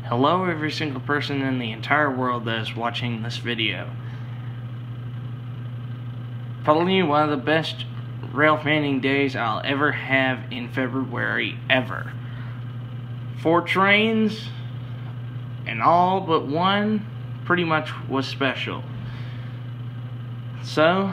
Hello every single person in the entire world that is watching this video. Probably one of the best railfanning days I'll ever have in February ever. 4 trains and all but one pretty much was special. So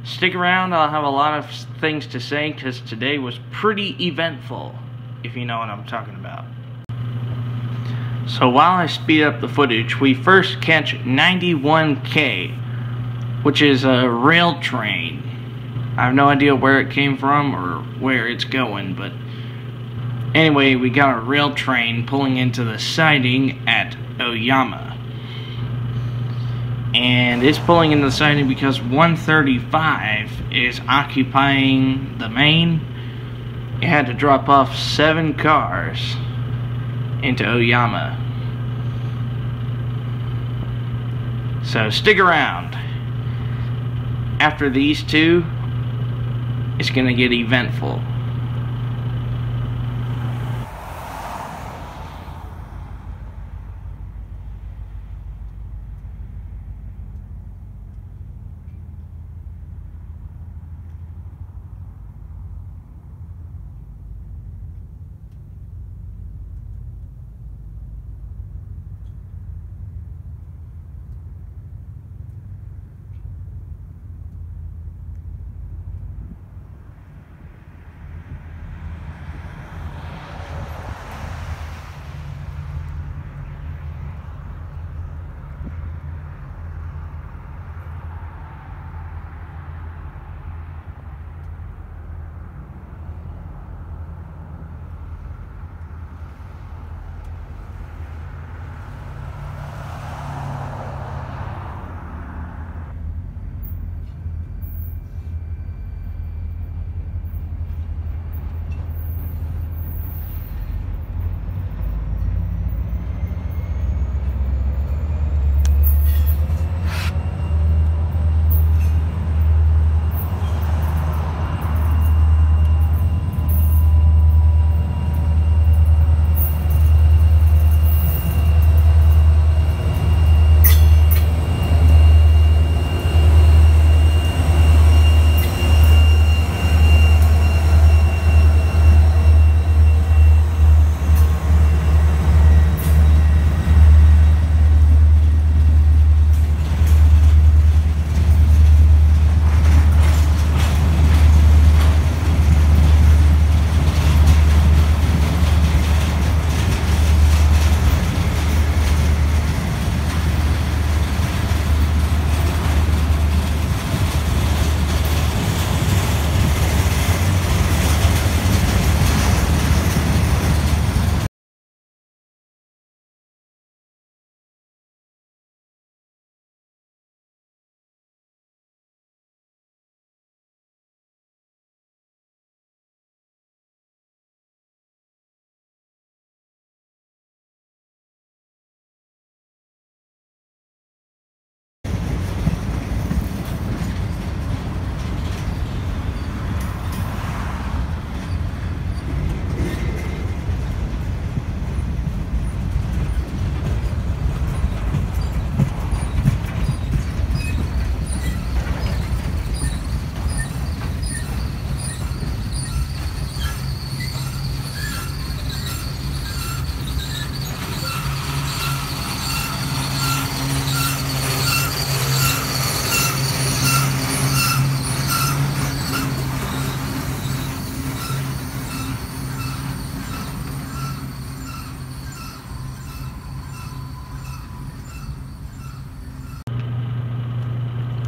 stick around, I'll have a lot of things to say because today was pretty eventful, if you know what I'm talking about. So while I speed up the footage, we first catch 91K, which is a rail train. I have no idea where it came from or where it's going, but anyway, we got a rail train pulling into the siding at Oyama. And it's pulling into the siding because 135 is occupying the main. It had to drop off 7 cars into Oyama. So stick around. After these two, it's gonna get eventful.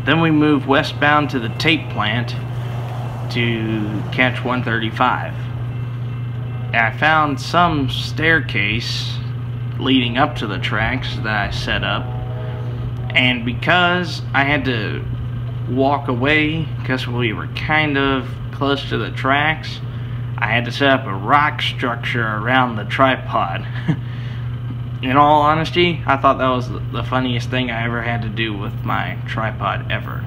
Then we move westbound to the tape plant to catch 135. I found some staircase leading up to the tracks that I set up, and because I had to walk away because we were kind of close to the tracks, I had to set up a rock structure around the tripod. In all honesty, I thought that was the funniest thing I ever had to do with my tripod ever.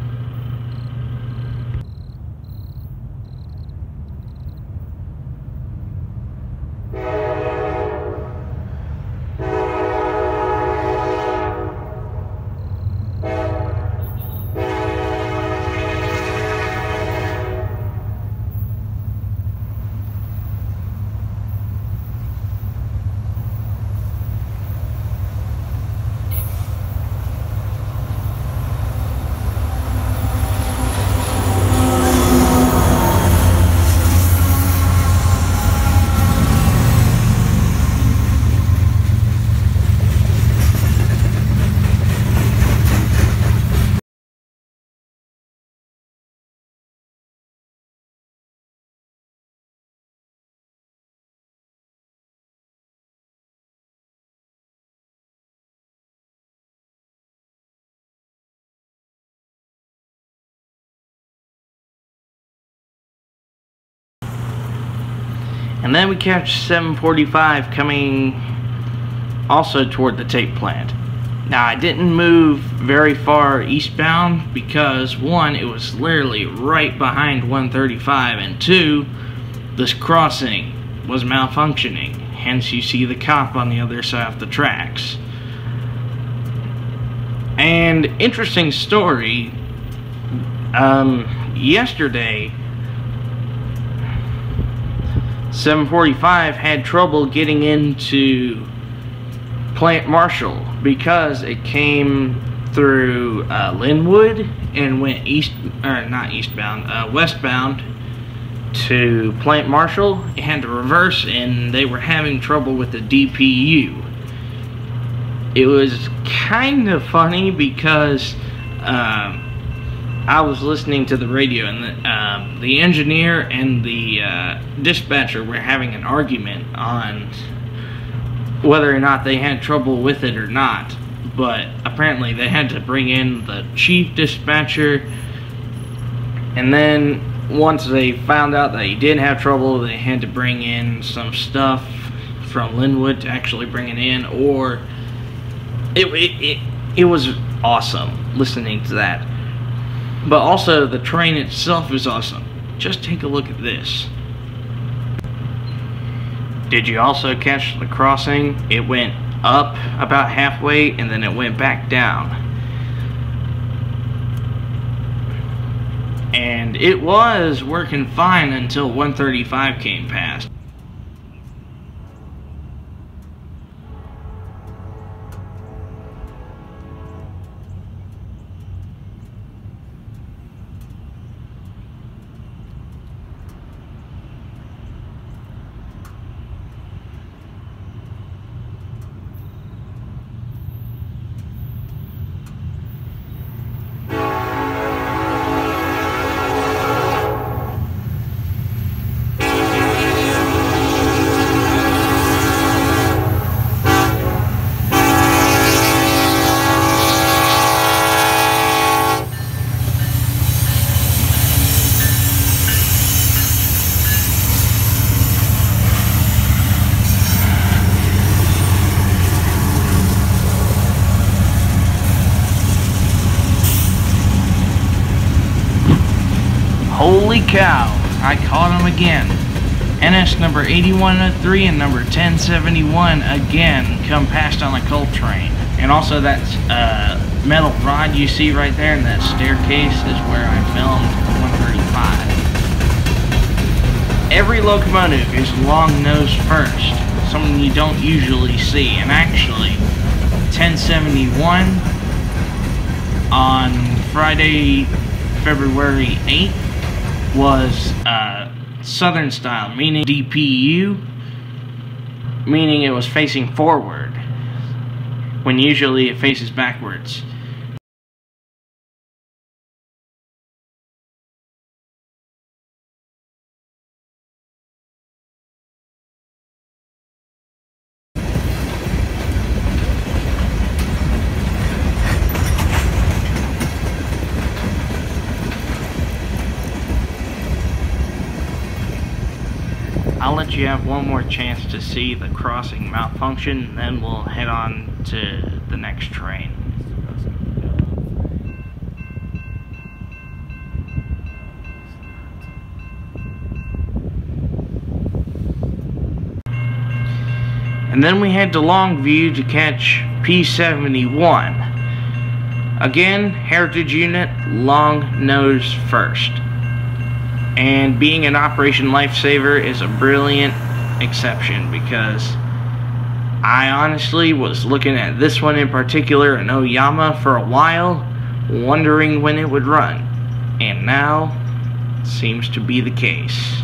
And then we catch 745 coming also toward the tape plant. Now, I didn't move very far eastbound because, one, it was literally right behind 135, and two, this crossing was malfunctioning. Hence, you see the cop on the other side of the tracks. And interesting story, yesterday, 745 had trouble getting into Plant Marshall because it came through Linwood and went westbound to Plant Marshall. It had to reverse, and they were having trouble with the DPU. It was kind of funny because I was listening to the radio, and the engineer and the dispatcher were having an argument on whether or not they had trouble with it or not. But apparently they had to bring in the chief dispatcher, and then once they found out that he did have trouble, they had to bring in some stuff from Linwood to actually bring it in. Or it was awesome listening to that. But also, the train itself is awesome. Just take a look at this. Did you also catch the crossing? It went up about halfway, and then it went back down. And it was working fine until 135 came past. Holy cow, I caught him again. NS number 8103 and number 1071 again come past on a coal train. And also that metal rod you see right there in that staircase is where I filmed 135. Every locomotive is long nose first, something you don't usually see. And actually, 1071 on Friday, February 8th, was Southern style, meaning DPU, meaning it was facing forward, when usually it faces backwards. I'll let you have one more chance to see the crossing malfunction, then we'll head on to the next train. And then we head to Longview to catch P71. Again, Heritage Unit, long nose first. And being an Operation Lifesaver is a brilliant exception, because I honestly was looking at this one in particular, an Oyama, for a while, wondering when it would run. And now, seems to be the case.